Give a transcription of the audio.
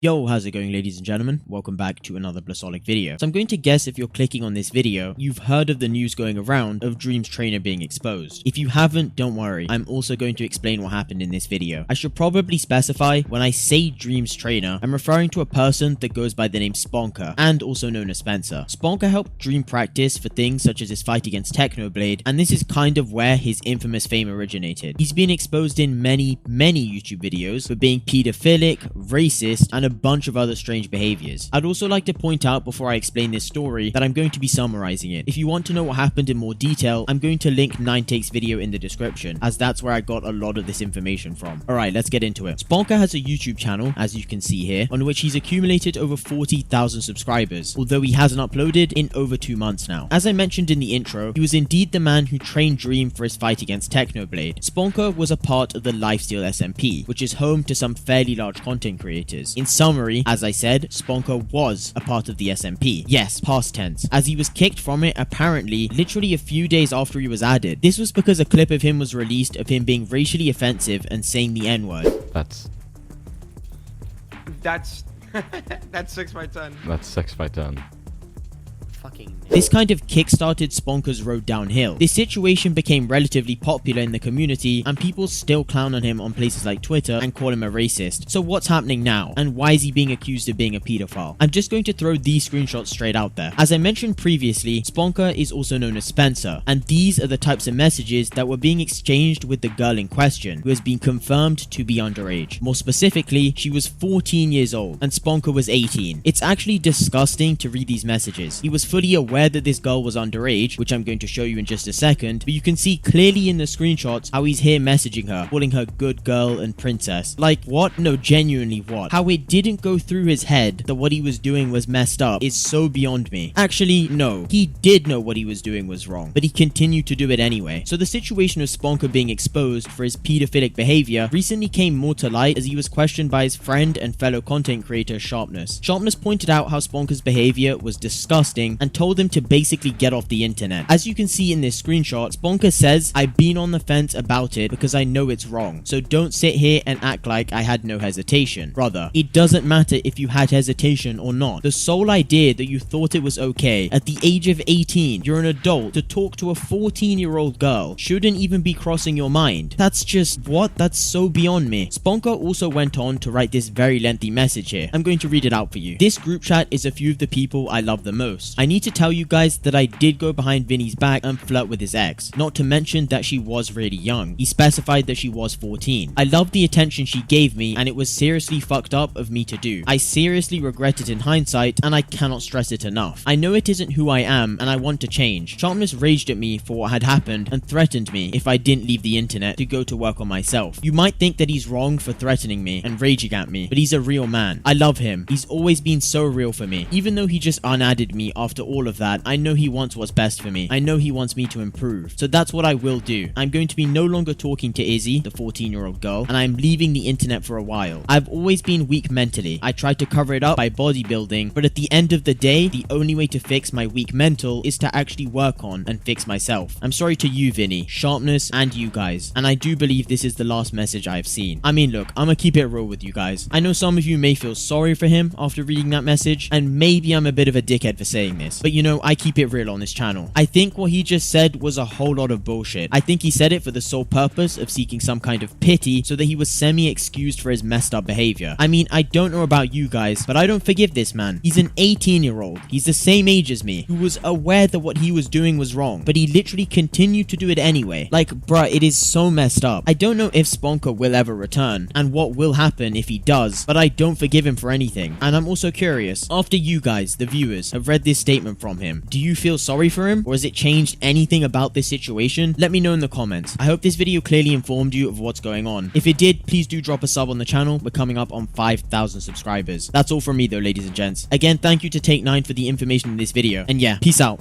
Yo, how's it going, ladies and gentlemen? Welcome back to another Blissolic video. So I'm going to guess if you're clicking on this video, you've heard of the news going around of Dream's trainer being exposed. If you haven't, don't worry. I'm also going to explain what happened in this video. I should probably specify when I say Dream's trainer, I'm referring to a person that goes by the name Sponker and also known as Spencer. Sponker helped Dream practice for things such as his fight against Technoblade, and this is kind of where his infamous fame originated. He's been exposed in many YouTube videos for being pedophilic, racist, and a bunch of other strange behaviors. I'd also like to point out before I explain this story that I'm going to be summarizing it. If you want to know what happened in more detail, I'm going to link 9takes video in the description, as that's where I got a lot of this information from. Alright, let's get into it. Sponker has a YouTube channel, as you can see here, on which he's accumulated over 40,000 subscribers, although he hasn't uploaded in over 2 months now. As I mentioned in the intro, he was indeed the man who trained Dream for his fight against Technoblade. Sponker was a part of the Lifesteal SMP, which is home to some fairly large content creators. In summary, as I said, Sponker was a part of the SMP. Yes, past tense, as he was kicked from it apparently literally a few days after he was added. This was because a clip of him was released of him being racially offensive and saying the N-word. That's 6 by 10. That's 6 by 10. This kind of kickstarted Sponker's road downhill. This situation became relatively popular in the community, and people still clown on him on places like Twitter and call him a racist. So what's happening now? And why is he being accused of being a pedophile? I'm just going to throw these screenshots straight out there. As I mentioned previously, Sponker is also known as Spencer, and these are the types of messages that were being exchanged with the girl in question, who has been confirmed to be underage. More specifically, she was 14 years old, and Sponker was 18. It's actually disgusting to read these messages. He was fully aware that this girl was underage, which I'm going to show you in just a second, but you can see clearly in the screenshots how he's here messaging her, calling her good girl and princess. Like, what? No, genuinely what? How it didn't go through his head that what he was doing was messed up is so beyond me. Actually, no. He did know what he was doing was wrong, but he continued to do it anyway. So the situation of Sponker being exposed for his pedophilic behavior recently came more to light as he was questioned by his friend and fellow content creator Sharpness. Sharpness pointed out how Sponker's behavior was disgusting and told him to basically get off the internet. As you can see in this screenshot, Sponker says, "I've been on the fence about it because I know it's wrong, so don't sit here and act like I had no hesitation. Brother, it doesn't matter if you had hesitation or not. The sole idea that you thought it was okay at the age of 18, you're an adult, to talk to a 14-year-old girl shouldn't even be crossing your mind. That's just, what? That's so beyond me." Sponker also went on to write this very lengthy message here. I'm going to read it out for you. "This group chat is a few of the people I love the most. I need to tell you guys that I did go behind Vinny's back and flirt with his ex, not to mention that she was really young. He specified that she was 14. I loved the attention she gave me, and it was seriously fucked up of me to do. I seriously regret it in hindsight, and I cannot stress it enough. I know it isn't who I am, and I want to change." Sharpness raged at me for what had happened and threatened me if I didn't leave the internet to go to work on myself. You might think that he's wrong for threatening me and raging at me, but he's a real man. I love him. He's always been so real for me. Even though he just unadded me after all of that, I know he wants what's best for me. I know he wants me to improve. So that's what I will do. I'm going to be no longer talking to Izzy, the 14-year-old girl, and I'm leaving the internet for a while. I've always been weak mentally. I tried to cover it up by bodybuilding, but at the end of the day, the only way to fix my weak mental is to actually work on and fix myself. I'm sorry to you, Vinny, Sharpness, and you guys, and I do believe this is the last message I have seen. I mean, look, I'm gonna keep it real with you guys. I know some of you may feel sorry for him after reading that message, and maybe I'm a bit of a dickhead for saying this, but you know, I keep it real on this channel. I think what he just said was a whole lot of bullshit. I think he said it for the sole purpose of seeking some kind of pity so that he was semi-excused for his messed up behavior. I mean, I don't know about you guys, but I don't forgive this man. He's an 18-year-old. He's the same age as me, who was aware that what he was doing was wrong, but he literally continued to do it anyway. Like, bruh, it is so messed up. I don't know if Sponker will ever return, and what will happen if he does, but I don't forgive him for anything. And I'm also curious, after you guys, the viewers, have read this statement from him, do you feel sorry for him, or has it changed anything about this situation? Let me know in the comments. I hope this video clearly informed you of what's going on. If it did, please do drop a sub on the channel. We're coming up on 5,000 subscribers. That's all from me though, ladies and gents. Again, thank you to Take 9 for the information in this video, and yeah, peace out.